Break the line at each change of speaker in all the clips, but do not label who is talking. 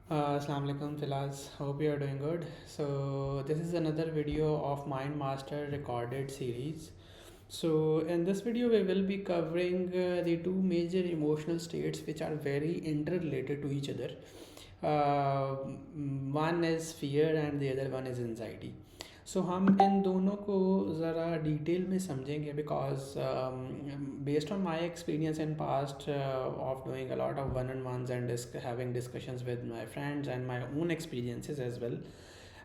Assalamu alaikum Filaz, hope you are doing good. So this is another video of Mind Master recorded series. So in this video we will be covering the two major emotional states which are very interrelated to each other. One is fear and the other one is anxiety. सो हम इन दोनों को ज़रा detail में समझेंगे because based on my experience in past of doing a lot of one on ones and having discussions with my friends and my own experiences as well.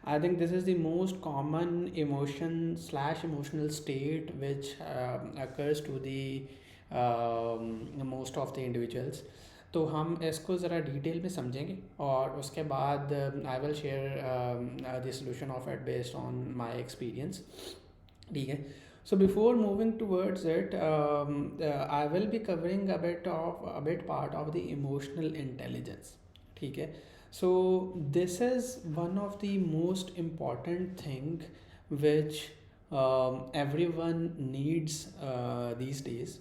I think this is the most common emotion slash emotional state which occurs to the most of the individuals. तो हम इसको ज़रा detail में समझेंगे और उसके बाद I will share the solution of it based on my experience. ठीक है. So before moving towards it, I will be covering a bit part of the emotional intelligence. ठीक है. So this is one of the most important thing which everyone needs these days.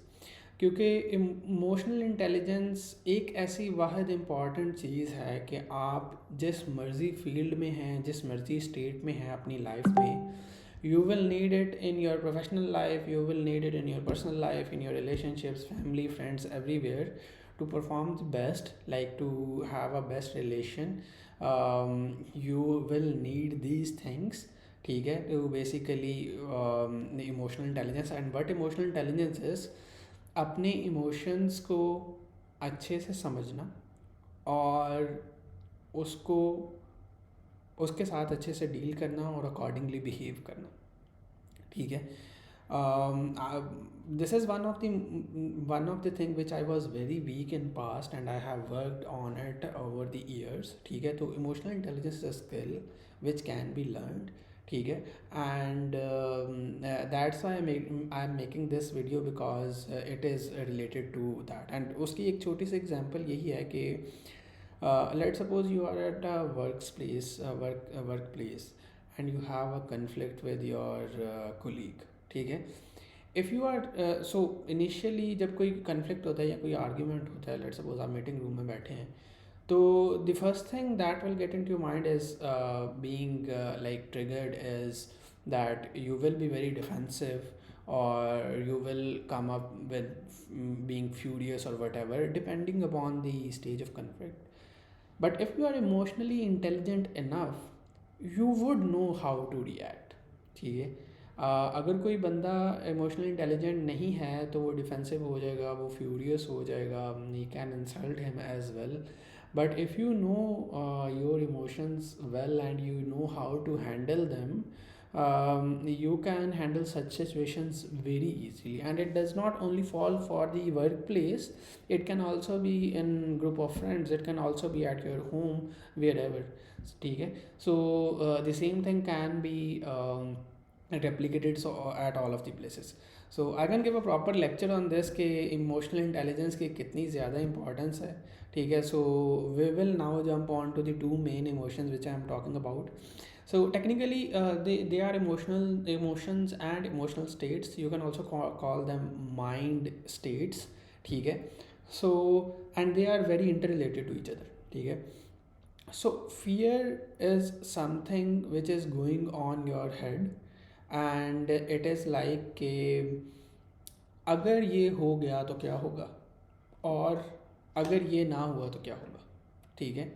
क्योंकि emotional intelligence एक ऐसी वाहिद important चीज़ है कि आप जिस मर्ज़ी फील्ड में हैं, जिस मर्ज़ी स्टेट में हैं अपनी लाइफ में, you will need it in your professional life, you will need it in your personal life, in your relationships, family, friends, everywhere, to perform the best, like to have a best relation. You will need these things. ठीक है. To basically emotional intelligence. And what emotional intelligence is, अपने emotions को अच्छे से समझना और उसको उसके साथ अच्छे से डील करना और अकॉर्डिंगली बिहेव करना. ठीक है. This is one of the thing which I was very weak in past and I have worked on it over the years. ठीक है. तो emotional intelligence is a skill which can be learned. ठीक है. And that's why I'm making this video because it is related to that. And उसकी एक छोटी सी example यही है कि let's suppose you are at a workplace and you have a conflict with your colleague. ठीक है. If you are so initially जब कोई कन्फ्लिक्ट होता है या कोई आर्ग्यूमेंट होता है, लेट्स सपोज आप मीटिंग रूम में बैठे हैं, तो the first thing that will get into your mind is being like triggered is that you will be very defensive or you will come up with being furious or whatever depending upon the stage of conflict. But if you are emotionally intelligent enough, you would know how to react. ठीक है. अगर कोई बंदा emotionally intelligent नहीं है तो वो defensive हो जाएगा, वो फ्यूरियस हो जाएगा, he can insult him as well. But if you know your emotions well and you know how to handle them, you can handle such situations very easily. And it does not only fall for the workplace, it can also be in group of friends, it can also be at your home, wherever. ठीक है. So the same thing can be replicated so at all of the places. So I can give a proper lecture on this कि emotional intelligence की कितनी ज़्यादा importance है. ठीक है. So we will now jump on to the two main emotions which I am talking about. So technically they are emotions and emotional states. You can also call them mind states. ठीक है. So and they are very interrelated to each other. ठीक है. So fear is something which is going on your head and it is like कि अगर ये हो गया तो क्या होगा और अगर ये ना हुआ तो क्या होगा. ठीक है.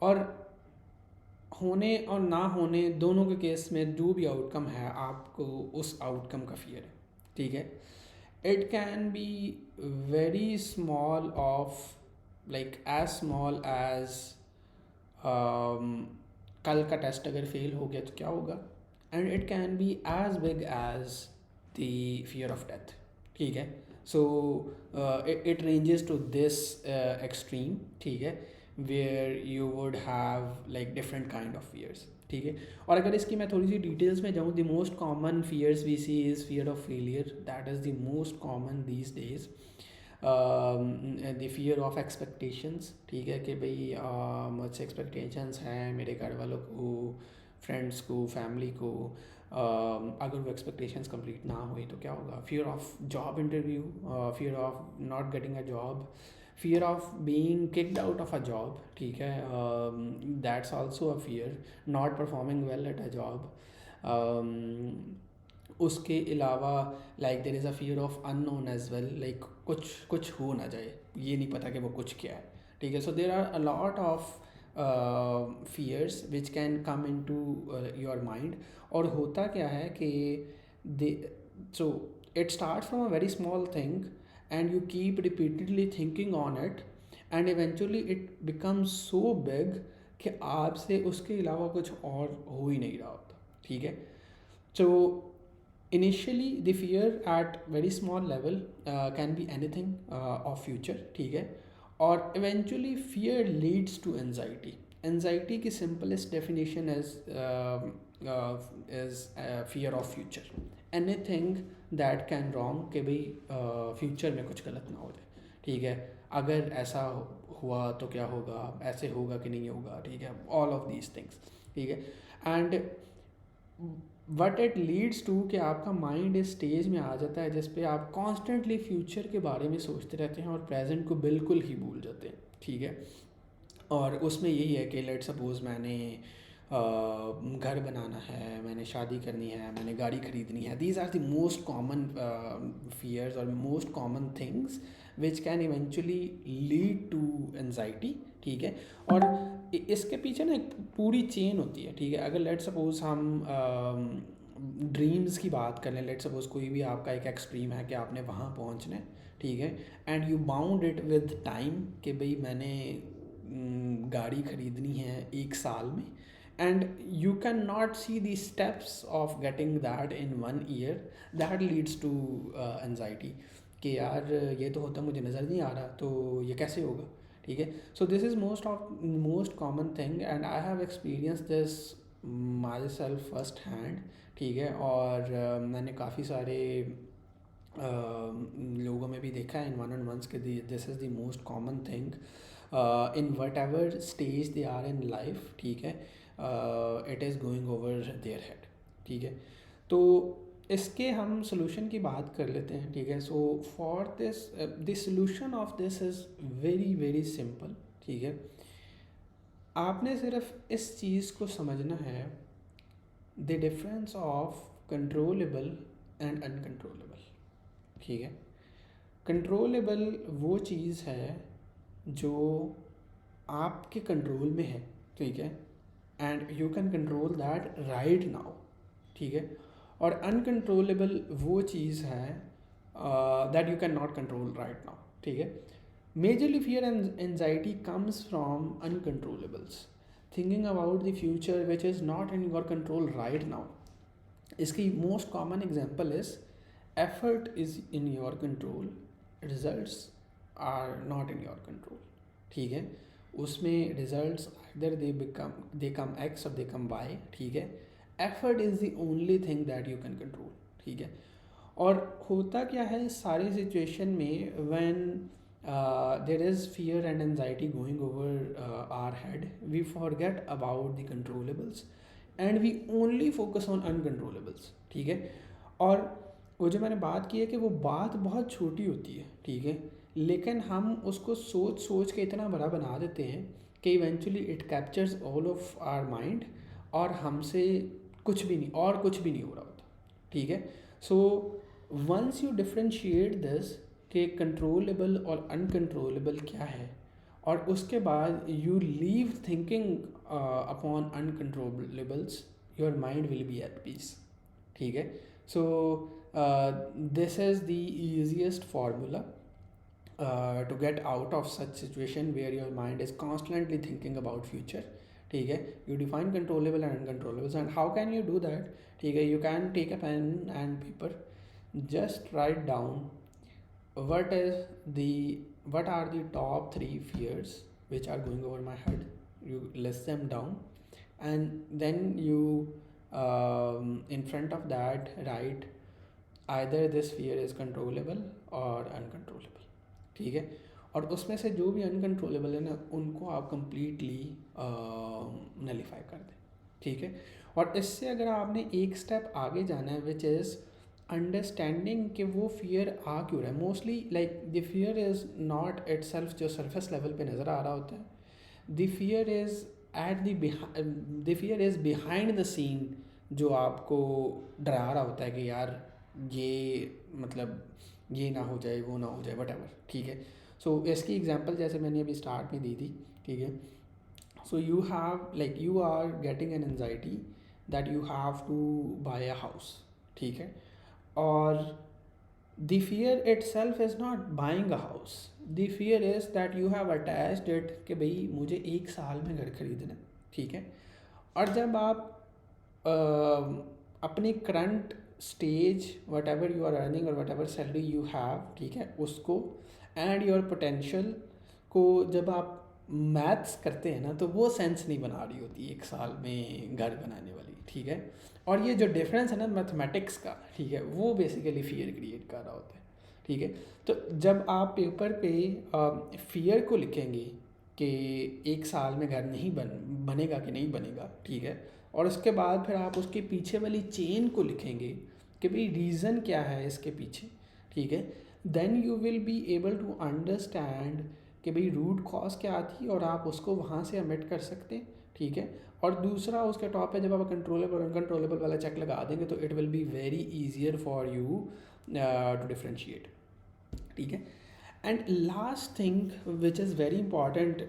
और होने और ना होने दोनों के केस में जो भी आउटकम है आपको उस आउटकम का फियर है. ठीक है. It can be very small of like as small as कल का टेस्ट अगर फेल हो गया तो क्या होगा, and it can be as big as the fear of death. ठीक है. So it ranges to this extreme. ठीक है. Where you would have like different kind of fears. ठीक है. और अगर इसकी मैं थोड़ी सी डिटेल्स में जाऊँ, the most common fears we see is fear of failure. That is the most common these days. The fear of expectations. ठीक है. कि भाई मुझसे एक्सपेक्टेशंस हैं मेरे घर वालों को, फ्रेंड्स को, फैमिली को. अगर वो एक्सपेक्टेशंस कंप्लीट ना हुई तो क्या होगा. Fear of job interview, fear of not getting a job, fear of being kicked out of a job, ठीक है, that's also a fear, not performing well at a job. उसके अलावा like there is a fear of unknown as well, like कुछ कुछ हो ना जाए, ये नहीं पता कि वो कुछ क्या है, ठीक है। So there are a lot of fears which can come in to your mind. और होता क्या है कि they so it start from a very small thing and you keep repeatedly thinking on it and eventually it becomes so big कि आपसे उसके अलावा कुछ और हो ही नहीं रहा होता, ठीक है। So initially the fear at very small level can be anything of future, ठीक है। और eventually fear leads to anxiety. Anxiety की simplest definition is fear of future. Anything that can wrong कि भाई future में कुछ गलत ना हो जाए, ठीक है। अगर ऐसा हुआ तो क्या होगा, ऐसे होगा कि नहीं होगा, ठीक है, all of these things, ठीक है। And what it leads to कि आपका माइंड इस स्टेज में आ जाता है जिस पे आप कॉन्स्टेंटली फ्यूचर के बारे में सोचते रहते हैं और प्रेजेंट को बिल्कुल ही भूल जाते हैं, ठीक है। और उसमें यही है कि लेट सपोज मैंने घर बनाना है, मैंने शादी करनी है, मैंने गाड़ी खरीदनी है, these are the most common fears और most common things which can eventually lead to anxiety, ठीक है। और इसके पीछे ना एक पूरी चेन होती है, ठीक है। अगर लेट सपोज हम ड्रीम्स की बात करें, लेट सपोज कोई भी आपका एक एक्सट्रीम है कि आपने वहाँ पहुँचना है, ठीक है, and you bound it with time कि भाई मैंने गाड़ी खरीदनी है 1 साल में, and you can not see the steps of getting that in 1 year, that leads to anxiety कि यार ये तो होता मुझे नज़र नहीं आ रहा, तो ये कैसे होगा, ठीक है। So this is most common thing and I have experience this my self first hand, ठीक है। और मैंने काफ़ी सारे लोगों में भी देखा है इन वन ऑन वंस के this is the most common thing in whatever stage they are in life, ठीक है। It is going over their head, ठीक है। तो इसके हम सोल्यूशन की बात कर लेते हैं, ठीक है। So for this the solution of this is very very simple, ठीक है। आपने सिर्फ इस चीज़ को समझना है, the difference of controllable and uncontrollable, ठीक है। कंट्रोलेबल वो चीज़ है जो आपके कंट्रोल में है, ठीक है, and you can control that right now, ठीक है। और अनकंट्रोलेबल वो चीज़ है that you can not control right now, ठीक है। Majorly fear and anxiety comes from uncontrollables, thinking about the future which is not in your control right now. इसकी most common example is effort is in your control, results are not in your control, ठीक है। उसमें results इधर दे कम x और दे कम Y, ठीक है। Effort is the only thing that you can control, ठीक है। और होता क्या है इस सारी सिचुएशन में, when there is fear and anxiety going over our head, we forget about the controllables and we only focus on uncontrollables, ठीक है। और वो जो मैंने बात की है कि वो बात बहुत छोटी होती है, ठीक है, लेकिन हम उसको सोच सोच के इतना बड़ा बना देते हैं कि eventually it captures all of our mind और हमसे कुछ भी नहीं और कुछ भी नहीं हो रहा होता, ठीक है। So once you differentiate this कि कंट्रोलेबल और अनकंट्रोलेबल क्या है, और उसके बाद you leave thinking upon uncontrollables, your mind will be at peace, ठीक है। So this is the easiest formula to get out of such situation where your mind is constantly thinking about future, ठीक है। you define controllable and uncontrollables, and how can you do that, ठीक है। you can take a pen and paper, just write down what is the what are the top 3 fears which are going over my head, you list them down, and then you in front of that write either this fear is controllable or uncontrollable, ठीक है। और उसमें से जो भी uncontrollable है ना, उनको आप कंप्लीटली नलीफाई कर दें, ठीक है। और इससे अगर आपने एक स्टेप आगे जाना है विच इज़ अंडरस्टैंडिंग कि वो फियर आ क्यों रहा है। Mostly like the fear is not itself जो सरफेस लेवल पे नज़र आ रहा होता है। The fear is at the fear is behind the scene, जो आपको डरा रहा होता है कि यार ये मतलब ये ना हो जाए, वो ना हो जाए, वट एवर, ठीक है। सो इसकी एग्जांपल जैसे मैंने अभी स्टार्ट में दी थी, ठीक है। So you are getting an anxiety that you have to buy a house, ठीक है। और the fear itself is not buying a house, the fear is that you have attached it कि भाई मुझे 1 साल में घर खरीदना है, ठीक है। और जब आप अपने current stage whatever you are earning और whatever salary you have, ठीक है, उसको एंड योर पोटेंशियल को जब आप मैथ्स करते हैं ना, तो वो सेंस नहीं बना रही होती 1 साल में घर बनाने वाली, ठीक है। और ये जो डिफरेंस है ना मैथमेटिक्स का, ठीक है, वो बेसिकली फियर क्रिएट कर रहा होता है, ठीक है। तो जब आप पेपर पे फियर को लिखेंगे कि 1 साल में घर नहीं बनेगा कि नहीं बनेगा, ठीक है, और उसके बाद फिर आप उसके पीछे वाली चेन को लिखेंगे कि भाई रीज़न क्या है इसके पीछे, ठीक है, then you will be able to understand कि भाई रूट कॉज क्या आती है और आप उसको वहाँ से अमिट कर सकते हैं, ठीक है। और दूसरा उसके टॉप पे जब आप कंट्रोलेबल और अनकंट्रोलेबल वाला चेक लगा देंगे तो it will be very easier for you to differentiate, ठीक है। And last thing which is very important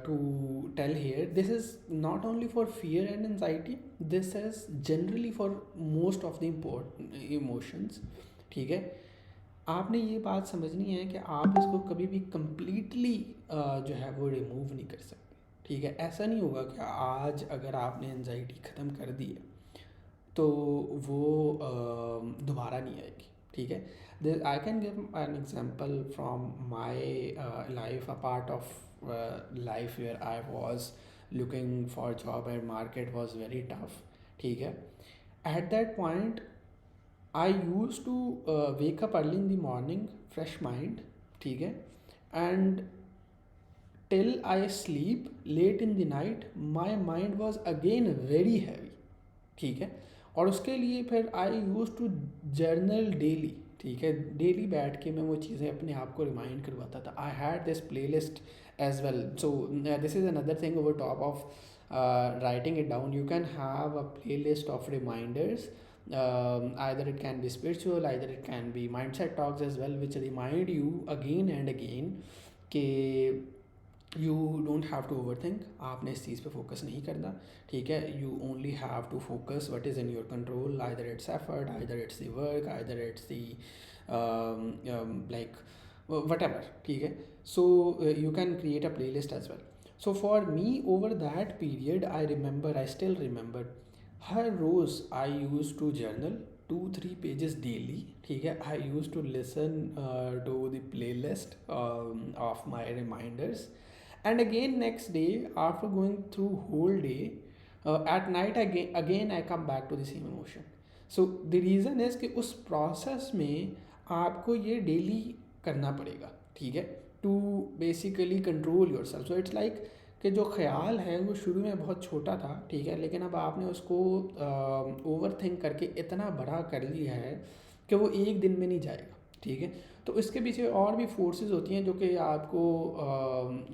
to tell here, this is not only for fear and anxiety, this is generally for most of the important emotions, ठीक है। आपने ये बात समझनी है कि आप इसको कभी भी completely जो है वो रिमूव नहीं कर सकते, ठीक है। ऐसा नहीं होगा कि आज अगर आपने एनजाइटी ख़त्म कर दी है तो वो दोबारा नहीं आएगी, ठीक है। I can give an example from my life, a part of life where I was looking for job and market was very tough, ठीक है। At that point I used to wake up early in the morning, fresh mind, ठीक है, and till I sleep late in the night my mind was again very heavy, ठीक है। और उसके लिए फिर आई यूज़ टू जर्नल डेली, ठीक है, डेली बैठ के मैं वो चीज़ें अपने आप को रिमाइंड करवाता था। I had this playlist as well, so this is another thing over top of writing it down. You can have a playlist of reminders, either it can be spiritual, either it can be mindset talks as well, which remind you again and again कि you don't have to overthink, आपने इस चीज़ पे focus नहीं करना, ठीक है। You only have to focus what is in your control, either it's effort, either it's the work, either it's the like whatever, ठीक है। So you can create a playlist as well. So for me over that period I still remember हर रोज़ I use to journal 2-3 pages daily, ठीक है। I use to listen to the playlist of my reminders, and again next day after going through whole day, at night again I come back to the same emotion. So the reason is कि उस process में आपको ये daily करना पड़ेगा, ठीक है, to basically control yourself. So it's like कि जो ख्याल है वो शुरू में बहुत छोटा था, ठीक है, लेकिन अब आपने उसको ओवर थिंक करके इतना बड़ा कर लिया है कि वो एक दिन में नहीं जाएगा, ठीक है। तो इसके पीछे और भी फोर्सेस होती हैं जो कि आपको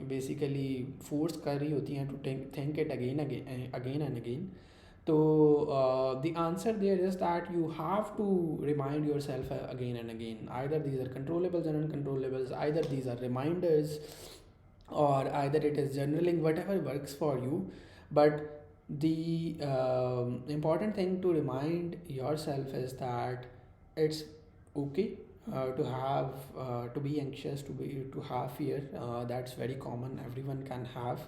बेसिकली फोर्स कर रही होती हैं to think it again and again. तो the answer there is that you have to remind yourself again and again, either these are controllables and uncontrollables, either these are reminders और either it is journaling, whatever works for you. But the important thing to remind yourself is that it's okay to be anxious, to have fear. That's very common, everyone can have.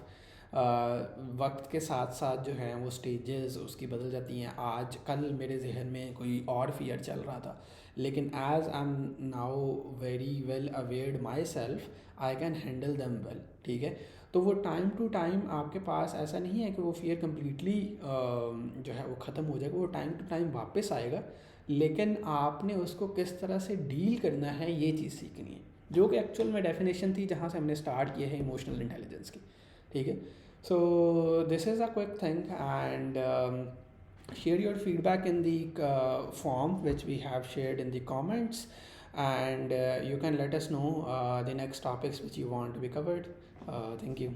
वक्त के साथ साथ जो है वो stages उसकी बदल जाती हैं। आज कल मेरे जहन में कोई और फियर चल रहा था, लेकिन as I am now very well awared myself I can handle them well, ठीक है। तो वो टाइम टू टाइम आपके पास ऐसा नहीं है कि वो फियर कम्प्लीटली जो है वो ख़त्म हो जाएगा, वो टाइम टू टाइम वापस आएगा, लेकिन आपने उसको किस तरह से डील करना है ये चीज़ सीखनी है, जो कि एक्चुअल में डेफिनेशन थी जहाँ से हमने स्टार्ट किया है इमोशनल इंटेलिजेंस की, ठीक है। So this is a quick thing and Share your feedback in the form which we have shared in the comments, and you can let us know the next topics which you want to be covered. Thank you.